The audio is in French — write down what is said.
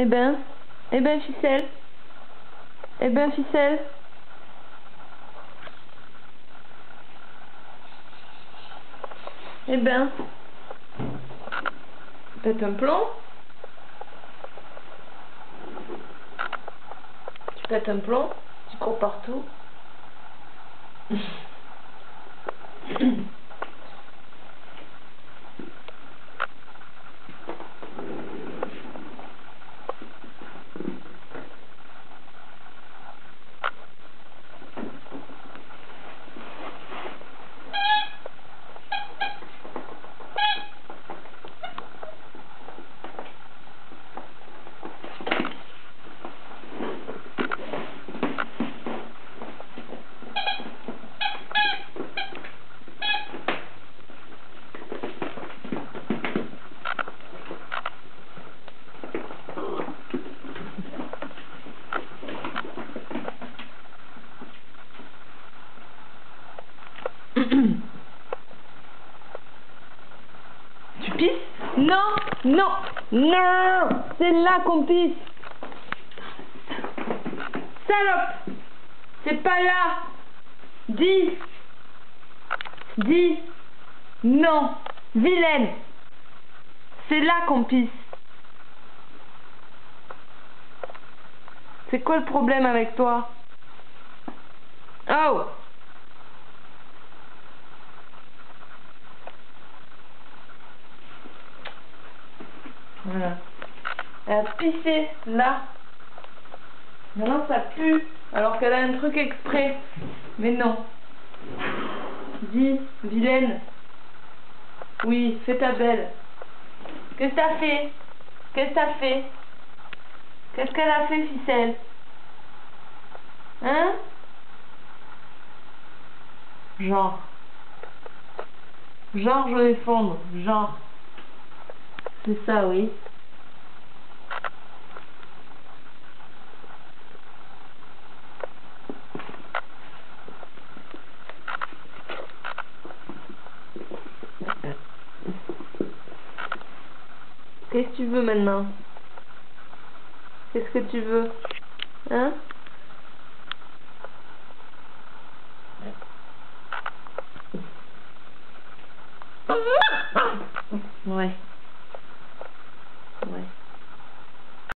Eh ben, ficelle. Eh ben, ficelle. Eh ben, pète un plomb. Tu pètes un plomb, tu cours partout. Tu pisses? Non, non, non, c'est là qu'on pisse. Salope, c'est pas là. Dis, non, vilaine, c'est là qu'on pisse. C'est quoi le problème avec toi? Oh! Voilà. Elle a pissé là. Maintenant ça pue. Alors qu'elle a un truc exprès. Mais non. Dis, vilaine. Oui, fais ta belle. Qu'est-ce que t'as fait? Qu'est-ce que t'as fait? Qu'est-ce qu'elle a fait, ficelle? Hein? Genre. Genre, je vais fondre. Genre. C'est ça, oui. Qu'est-ce que tu veux maintenant? Qu'est-ce que tu veux? Hein?